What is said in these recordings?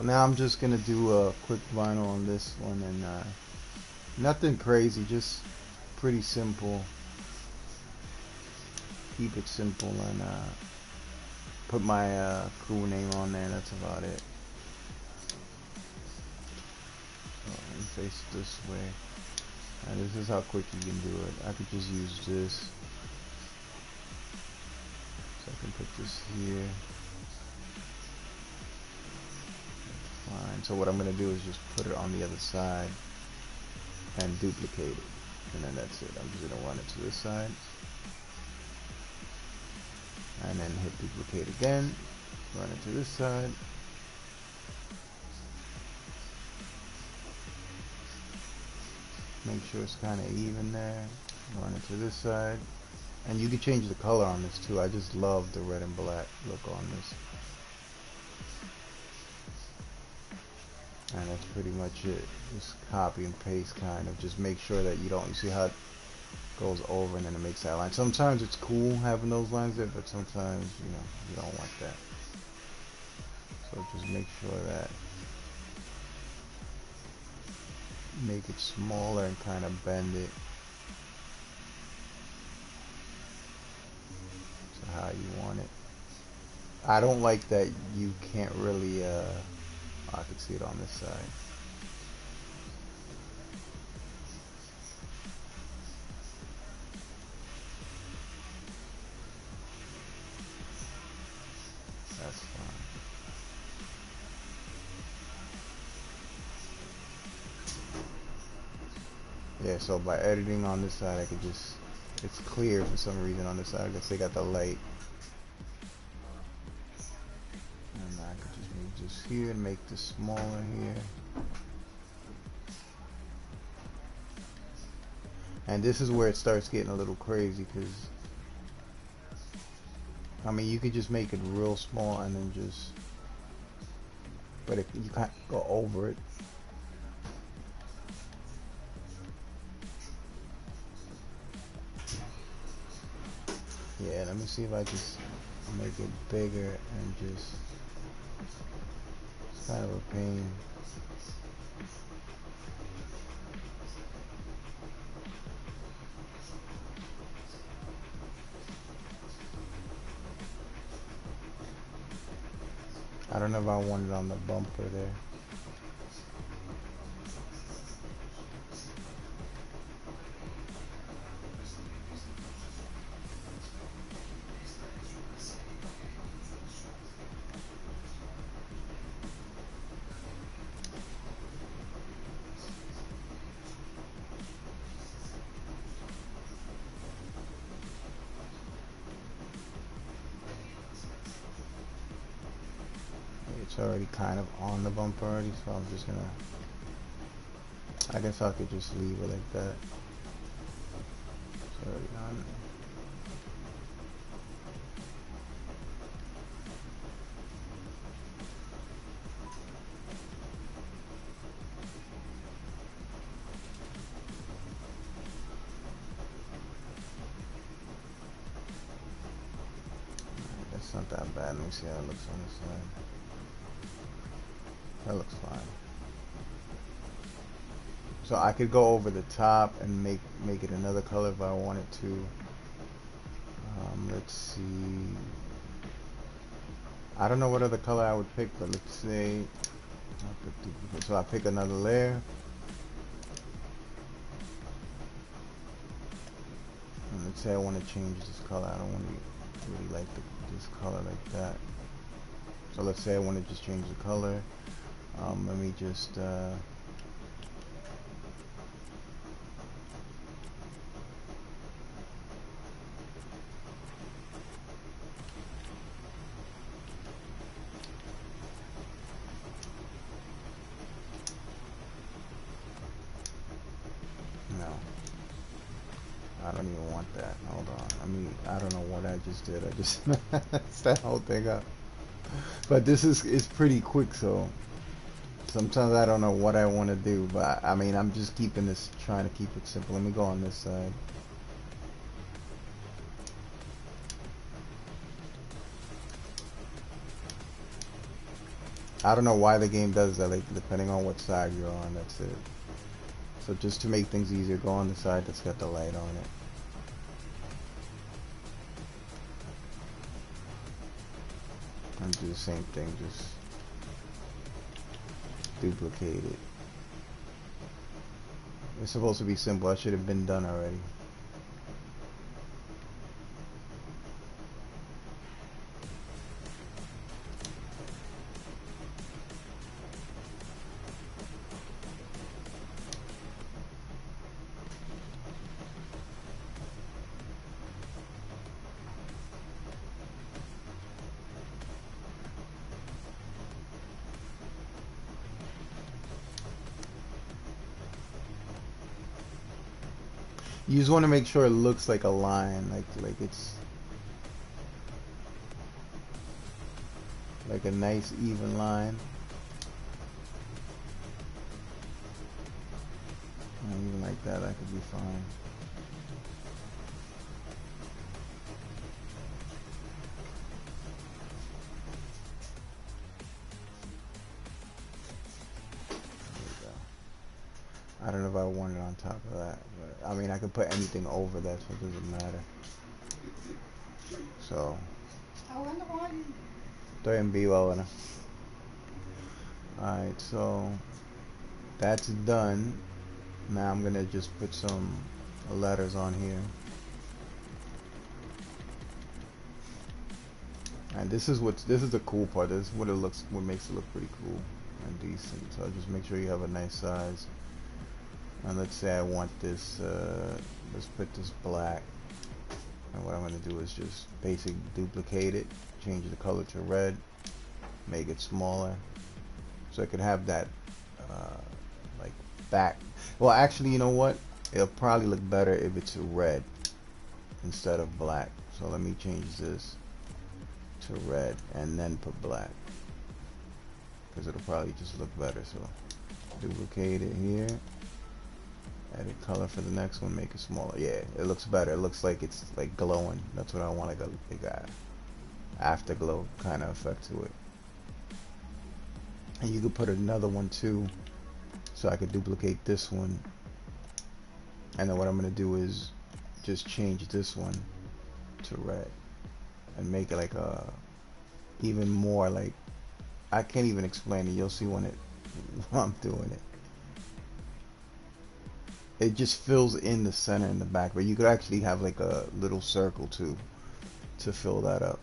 now I'm just gonna do a quick vinyl on this one, and nothing crazy, just pretty simple. Keep it simple, and put my crew name on there. That's about it. So let me face it this way. And this is how quick you can do it. I could just use this. So I can put this here. Fine. So what I'm going to do is just put it on the other side and duplicate it. And then that's it. I'm just going to run it to this side. And then hit duplicate again. Run it to this side. Make sure it's kind of even there. Run it to this side. And you can change the color on this too. I just love the red and black look on this. And that's pretty much it. Just copy and paste, kind of. Just make sure that you see how it goes over and then it makes that line. Sometimes it's cool having those lines there, but sometimes, you don't want that. So just make sure that make it smaller and kind of bend it to how you want it. I don't like that you can't really I can see it on this side. That's fine. Yeah, so by editing on this side, I could just, it's clear for some reason on this side. I guess they got the light. And I could just move this here and make this smaller here. And this is where it starts getting a little crazy, because I mean, you could just make it real small and then just, but if you can't go over it. Yeah, let me see if I just make it bigger and just, it's kind of a pain. I don't know if I want it on the bumper there. It's already kind of on the bumper already, so I'm just gonna, I guess I could just leave it like that. It's already on. That's not that bad. Let me see how it looks on this side. That looks fine. So I could go over the top and make it another color if I wanted to. Let's see. I don't know what other color I would pick, but let's say, so I pick another layer. And let's say I want to change this color. I don't want to really like this color like that. So let's say I want to just change the color. Let me just no, I don't even want that. Hold on. I mean, I don't know what I just did. I just messed that whole thing up. But this is pretty quick, so sometimes I don't know what I want to do, but I mean, I'm just keeping this, trying to keep it simple. Let me go on this side. I don't know why the game does that, like depending on what side you're on, that's it. So just to make things easier, go on the side that's got the light on it. And do the same thing, just duplicate it. It's supposed to be simple, I should have been done already. You just want to make sure it looks like a line, like it's like a nice even line. And even like that could be fine. I don't know if I want it on top of that, but I mean I could put anything over that, so it doesn't matter. So estoy en vivo ahora. Alright, so that's done. Now I'm gonna just put some letters on here. And this is the cool part. This is what makes it look pretty cool and decent. So I'll just make sure you have a nice size. And let's say I want this, let's put this black. And what I'm going to do is just basically duplicate it, change the color to red, make it smaller. So I could have that, like back. Well, actually, you know what? It'll probably look better if it's red instead of black. So let me change this to red and then put black. Because it'll probably just look better. So duplicate it here. Edit color for the next one, make it smaller. Yeah, it looks better. It looks like it's like glowing. That's what I want, like a afterglow kind of effect to it. And you could put another one too. So I could duplicate this one. And then what I'm gonna do is just change this one to red and make it like a even more like, I can't even explain it. You'll see when I'm doing it. It just fills in the center and the back, but you could actually have like a little circle too to fill that up.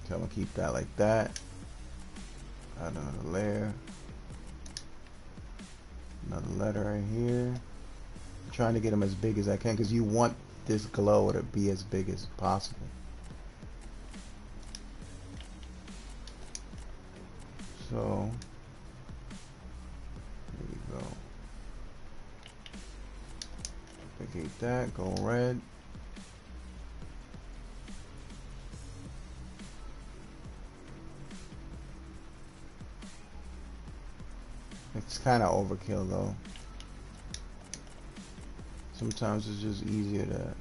So I'm gonna keep that like that. Add another layer, another letter right here. I'm trying to get them as big as I can because you want this glow to be as big as possible. So there we go. Duplicate that, go red. It's kind of overkill though. Sometimes it's just easier to,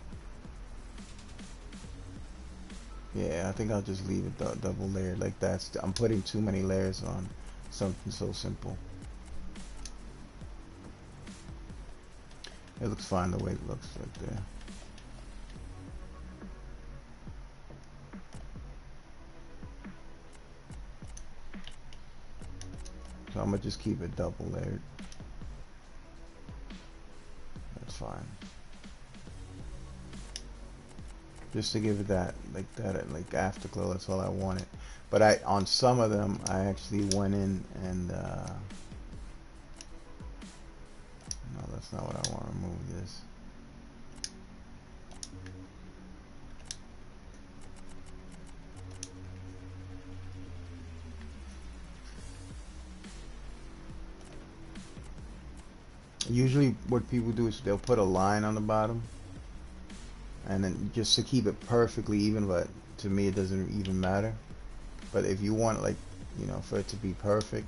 yeah, I think I'll just leave it double layered like that. I'm putting too many layers on something so simple. It looks fine the way it looks right there. So I'm gonna just keep it double layered. That's fine. Just to give it that, like afterglow. That's all I wanted. But on some of them, I actually went in and no, that's not what I want to remove this. Usually what people do is they'll put a line on the bottom and then just to keep it perfectly even, but to me it doesn't even matter. But if you want, like, you know, for it to be perfect,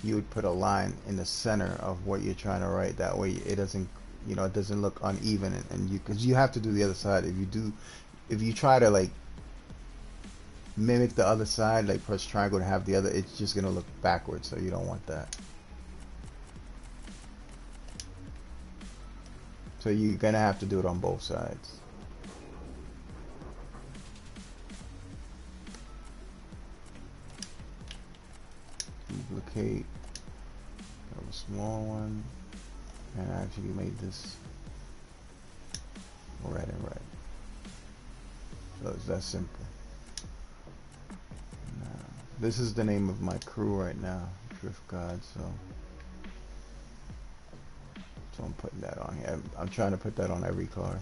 you would put a line in the center of what you're trying to write. That way it doesn't, you know, it doesn't look uneven, and you, because you have to do the other side. If you try to like mimic the other side, like press triangle to have the other, it's just gonna look backwards, so you don't want that. So you're gonna have to do it on both sides. Duplicate, have a small one, and I actually made this red and red. So it's that simple. Now, this is the name of my crew right now, Drift God. So I'm putting that on here. I'm trying to put that on every car.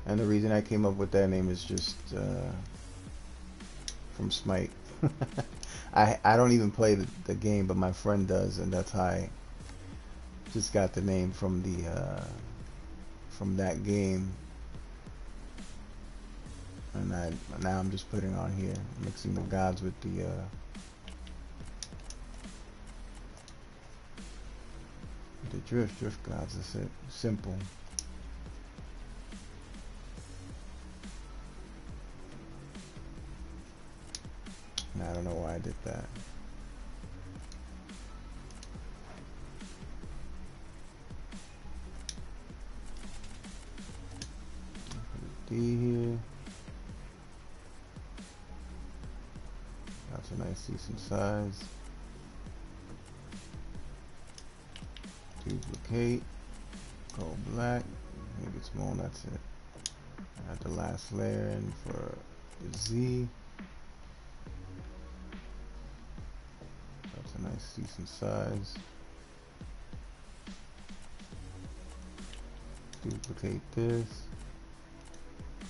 And the reason I came up with that name is just from Smite. I don't even play the game, but my friend does, and that's how I just got the name from the from that game. And now I'm just putting on here, mixing the gods with the drift gods. That's it. Simple. And I don't know why I did that. Put a D here. That's a nice decent size. Duplicate, go black, make it small, that's it. Add the last layer in for the Z. That's a nice decent size. Duplicate this,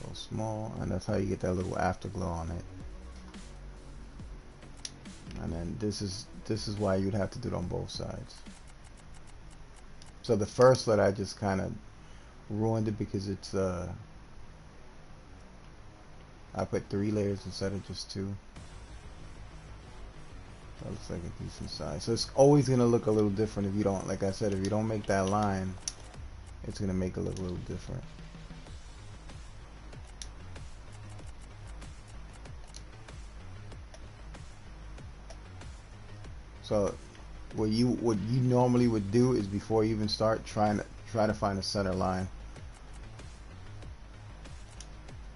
go small, and that's how you get that little afterglow on it. And then this is why you'd have to do it on both sides. So the first letter I just kind of ruined it because it's I put 3 layers instead of just 2. That looks like a decent size. So it's always gonna look a little different if you don't, like I said, if you don't make that line, it's gonna make it look a little different. So what you normally would do is before you even start try to find a center line.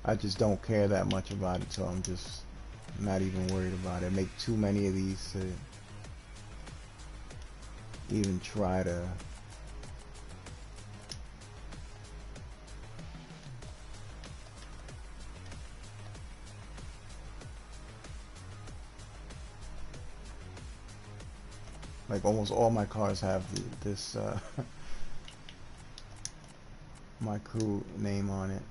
I just don't care that much about it, so I'm just not even worried about it. I make too many of these to even try to like almost all my cars have this my crew name on it.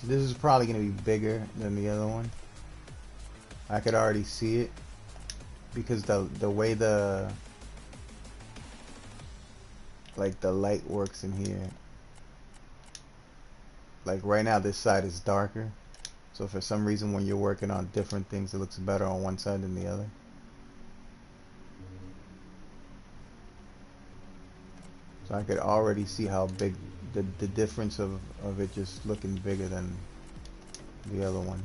This is probably going to be bigger than the other one. I could already see it because the way the light works in here. Like right now this side is darker. So for some reason when you're working on different things it looks better on one side than the other. So I could already see how big the difference of it just looking bigger than the other one.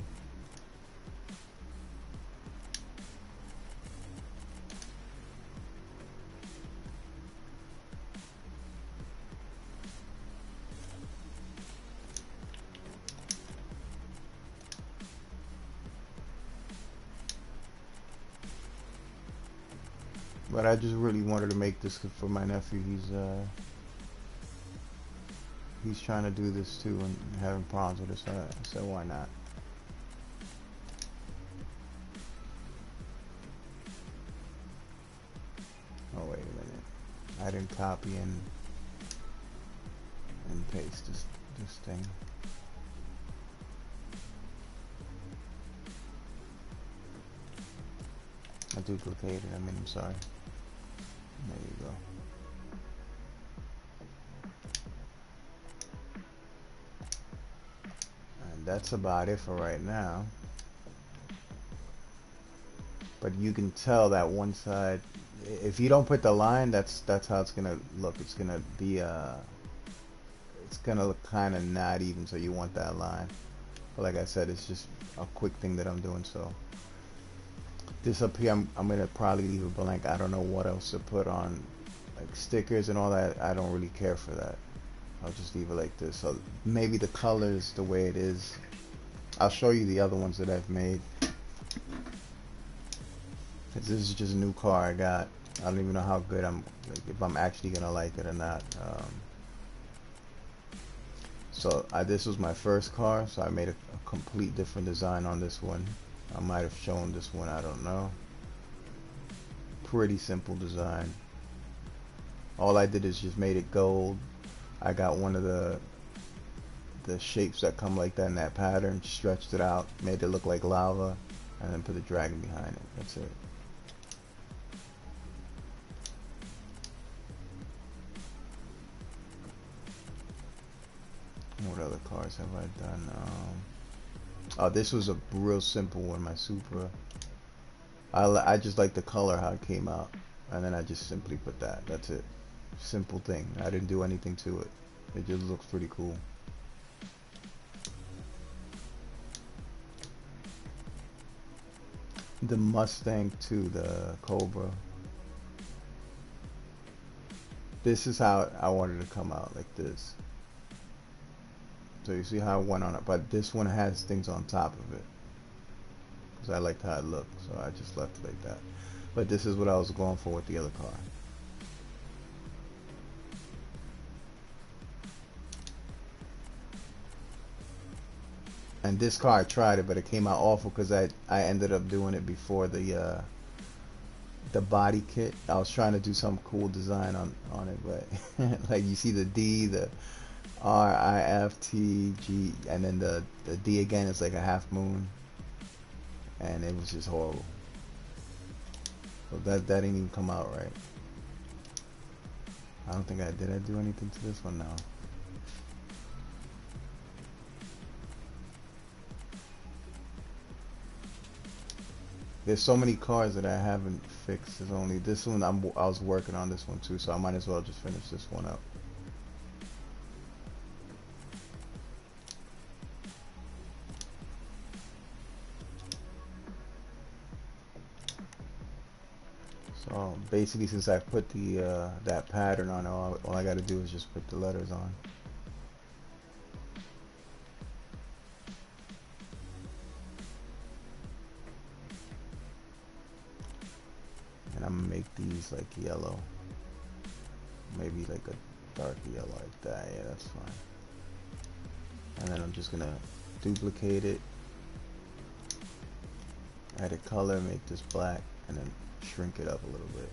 But I just really wanted to make this for my nephew. He's trying to do this too and having problems with it, so I said why not. Oh wait a minute, I didn't copy and paste this thing. I duplicated. I'm sorry. There you go. And that's about it for right now. But you can tell that one side, if you don't put the line, that's how it's gonna look. It's gonna be it's gonna look kind of not even, so you want that line. But like I said, it's just a quick thing that I'm doing. So this up here, I'm gonna probably leave it blank. I don't know what else to put on, like stickers and all that. I don't really care for that. I'll just leave it like this. So maybe the colors the way it is. I'll show you the other ones that I've made. This is just a new car I got. I don't even know how good like, if I'm actually gonna like it or not. So this was my first car, so I made a complete different design on this one. I might have shown this one, I don't know. Pretty simple design. All I did is just made it gold. I got one of the shapes that come like that in that pattern, stretched it out, made it look like lava, and then put the dragon behind it. That's it. What other cars have I done? Oh, this was a real simple one, my Supra. I just like the color, how it came out, and then I just simply put that. That's it. Simple thing. I didn't do anything to it. It just looks pretty cool. The Mustang too, the Cobra. This is how I wanted to come out, like this. So you see how I went on it, but this one has things on top of it because I liked how it looked, so I just left it like that. But this is what I was going for with the other car. And this car I tried it, but it came out awful because I ended up doing it before the body kit. I was trying to do some cool design on it, but like you see the D, the R, I, F, T, G, and then the D again is like a half moon, and it was just horrible. So that didn't even come out right. I don't think I did. I do anything to this one now. There's so many cars that I haven't fixed. There's only this one. I was working on this one too, so I might as well just finish this one up. So basically, since I put the that pattern on, all I got to do is just put the letters on. And I'm gonna make these like yellow, maybe like a dark yellow like that. Yeah, that's fine. And then I'm just gonna duplicate it, add a color, make this black, and then shrink it up a little bit.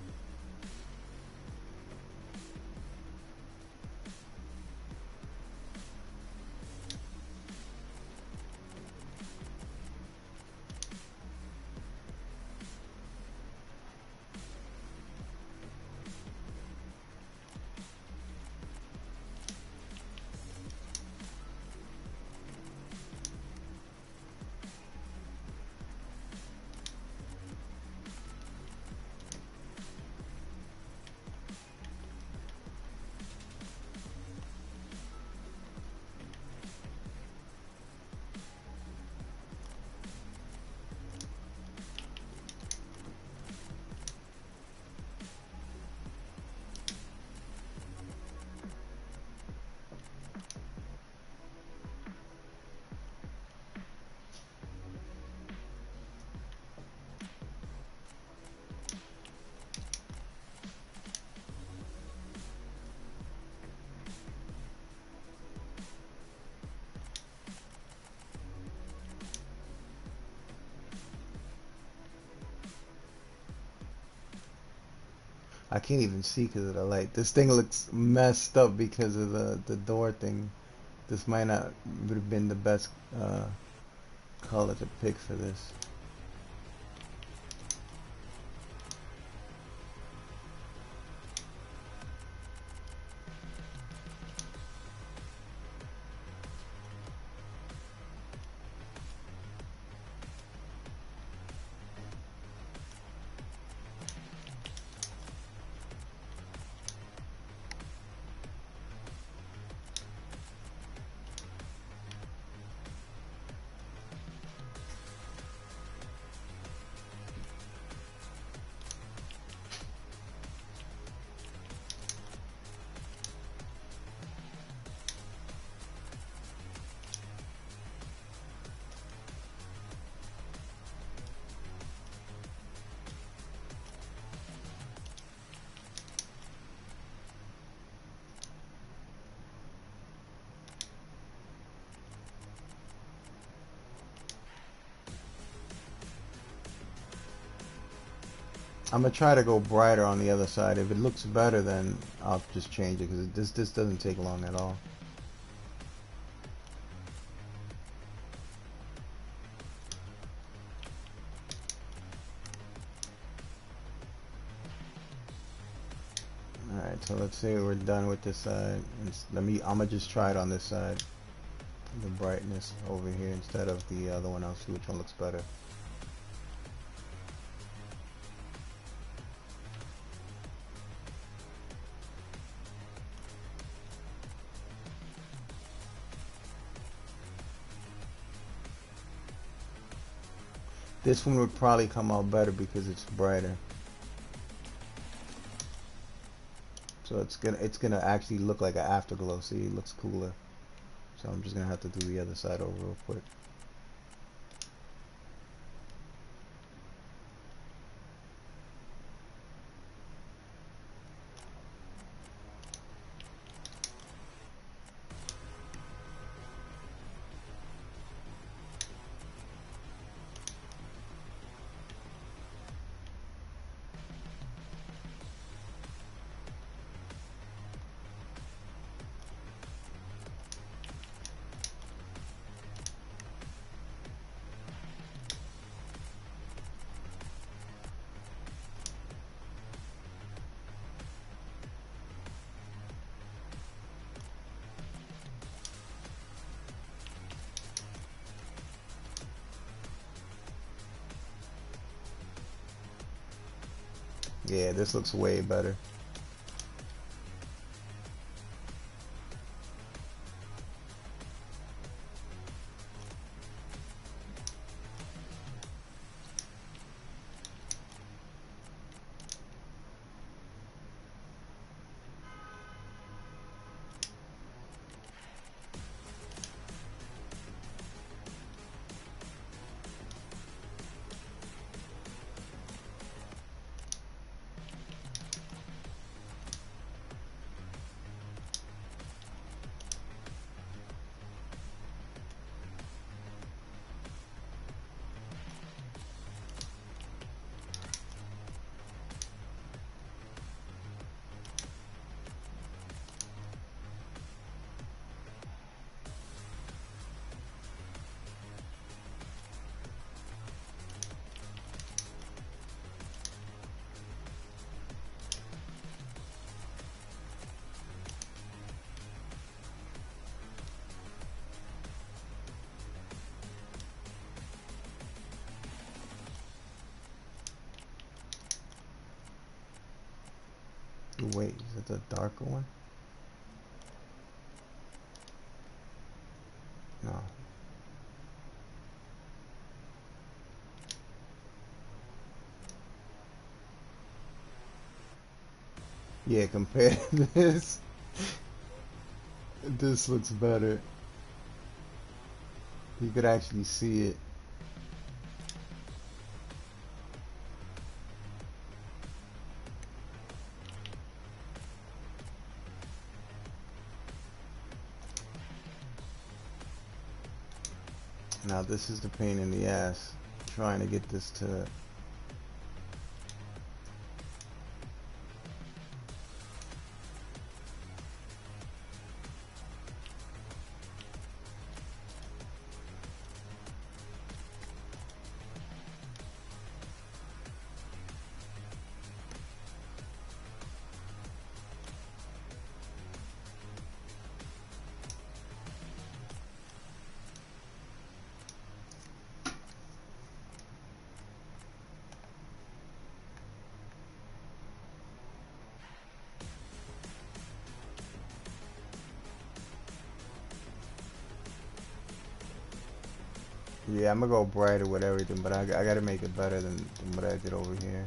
I can't even see because of the light. This thing looks messed up because of the door thing. This might not would have been the best color to pick for this. I'm gonna try to go brighter on the other side. If it looks better, then I'll just change it because this doesn't take long at all. All right, so let's say we're done with this side. I'm gonna just try it on this side, the brightness over here instead of the other one. I'll see which one looks better. This one would probably come out better because it's brighter. So it's gonna actually look like an afterglow. See, it looks cooler. So I'm just gonna have to do the other side over real quick. Yeah, this looks way better. Wait, is it the darker one? No. Yeah, compared to this, this looks better. You could actually see it. Now this is the pain in the ass, trying to get this to Yeah, I'm gonna go brighter with everything, but I gotta make it better than what I did over here.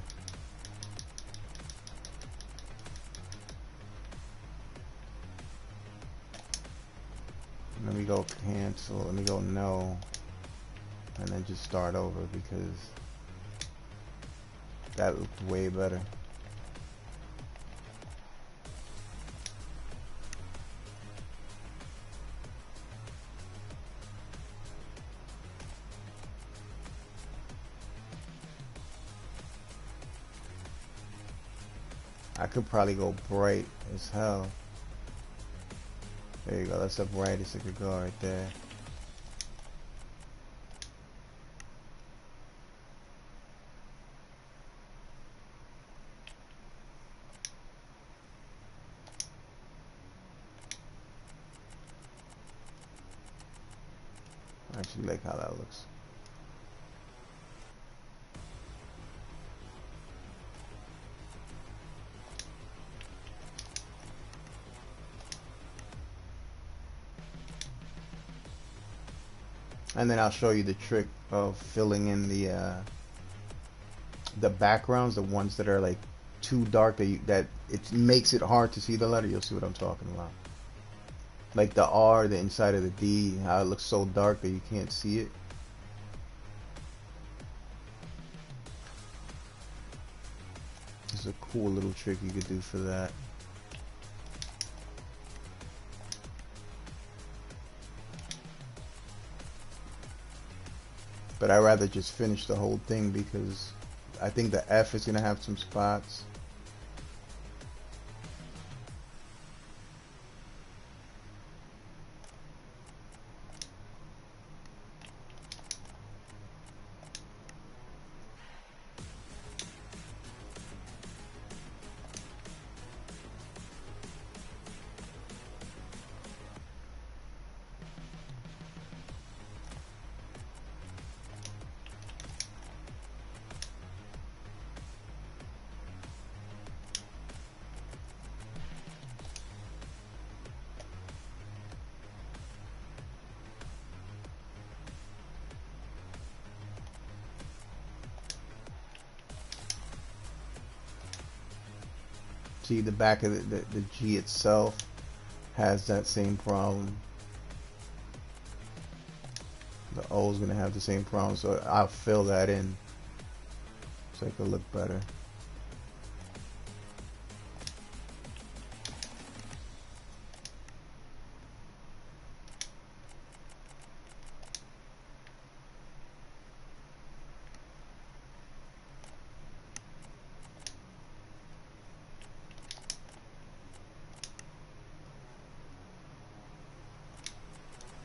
Let me go cancel, let me go no, and then just start over because that looked way better. I could probably go bright as hell. There you go, that's the brightest it could go right there. I actually like how that looks. And then I'll show you the trick of filling in the backgrounds, the ones that are like too dark that it makes it hard to see the letter. You'll see what I'm talking about. Like the R, the inside of the D, how it looks so dark that you can't see it. It's a cool little trick you could do for that. But I'd rather just finish the whole thing because I think the F is gonna have some spots. See, the back of the G itself has that same problem. The O is going to have the same problem, so I'll fill that in so it can look better.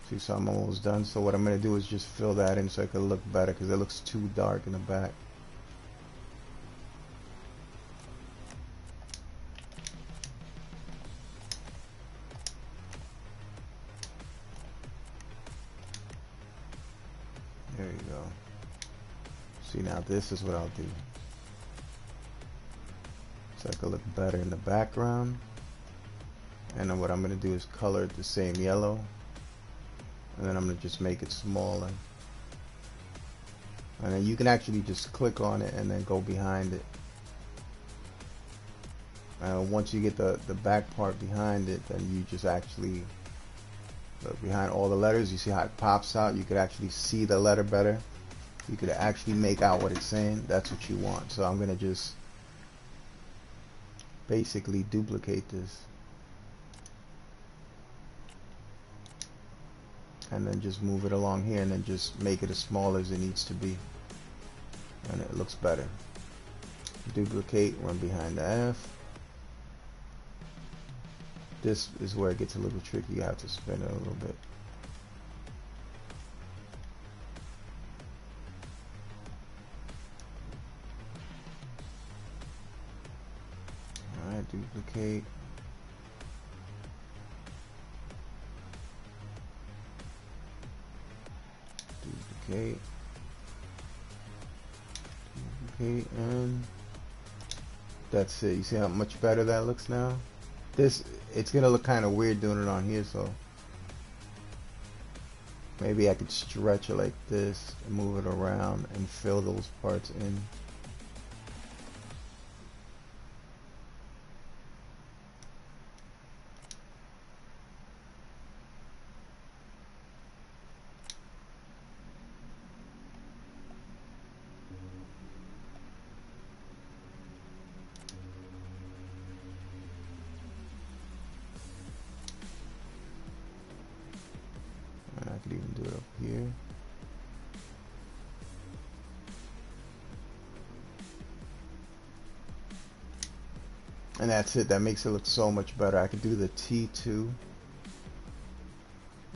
See, so I'm almost done. So what I'm going to do is just fill that in so it can look better because it looks too dark in the back. There you go. See, now this is what I'll do. So it can look better in the background. And then what I'm going to do is color it the same yellow. And then I'm going to just make it smaller. And then you can actually just click on it and then go behind it. Once you get the back part behind it, then you just actually look behind all the letters. You see how it pops out? You could actually see the letter better. You could actually make out what it's saying. That's what you want. So I'm going to just basically duplicate this. And then just move it along here and then just make it as small as it needs to be. And it looks better. Duplicate, run behind the F. This is where it gets a little tricky. You have to spin it a little bit. Alright, duplicate. Duplicate, and that's it. You see how much better that looks now? It's gonna look kind of weird doing it on here, so Maybe I could stretch it like this and move it around and fill those parts in. And I could even do it up here. And that's it. That makes it look so much better. I could do the T too.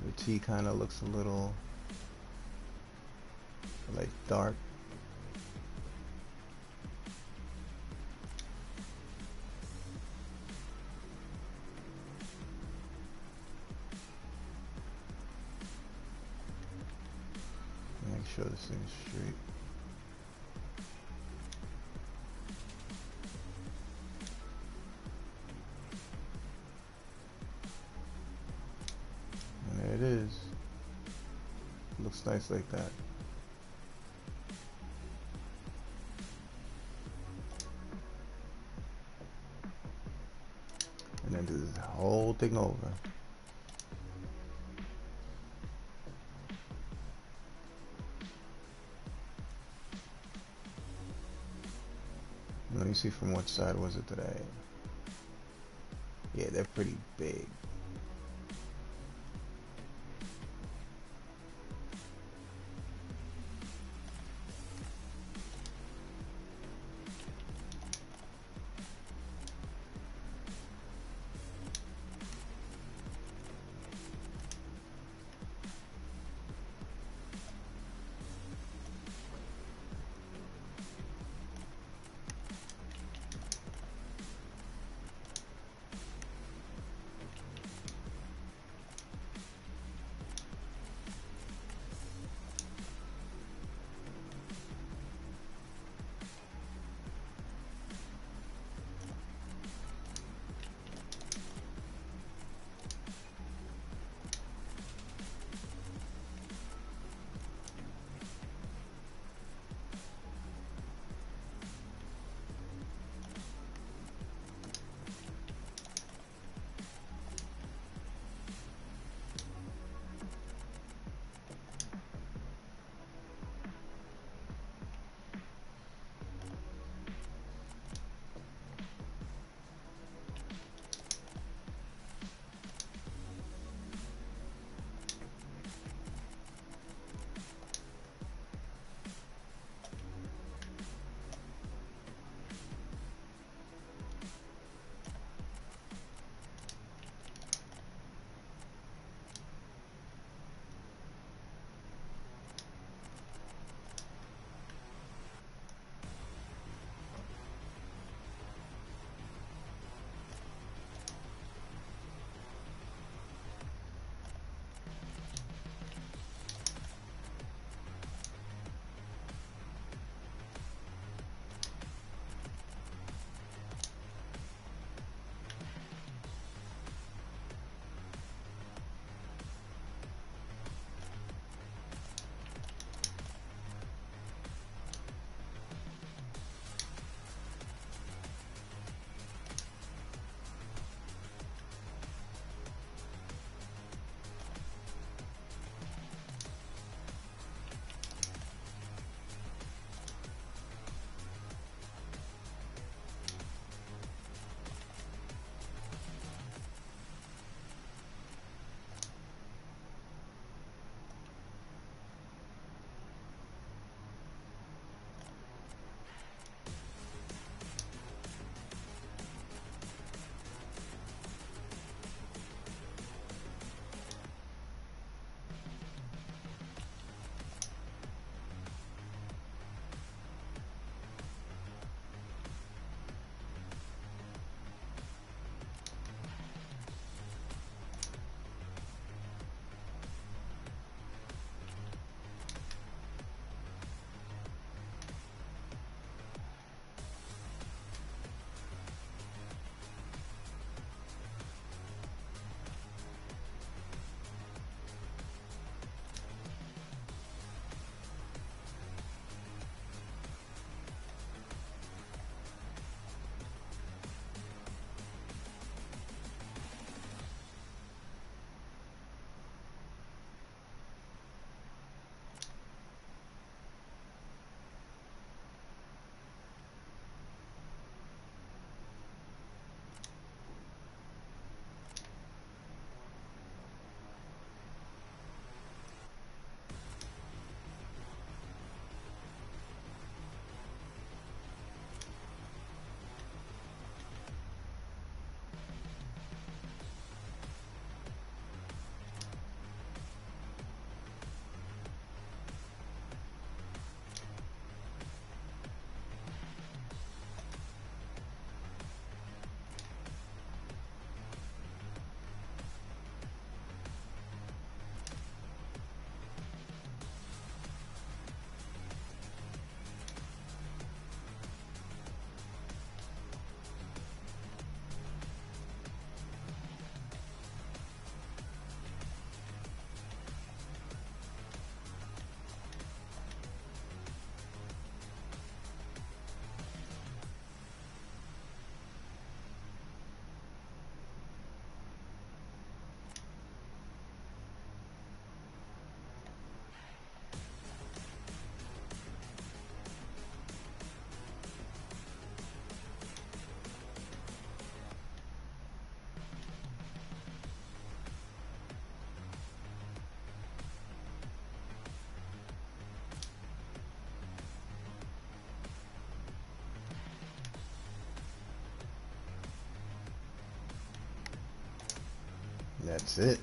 The T kind of looks a little like dark. Make sure this thing's straight. And there it is. Looks nice like that. And then do this whole thing over. Let me see from what side was it today. Yeah, they're pretty big. That's it.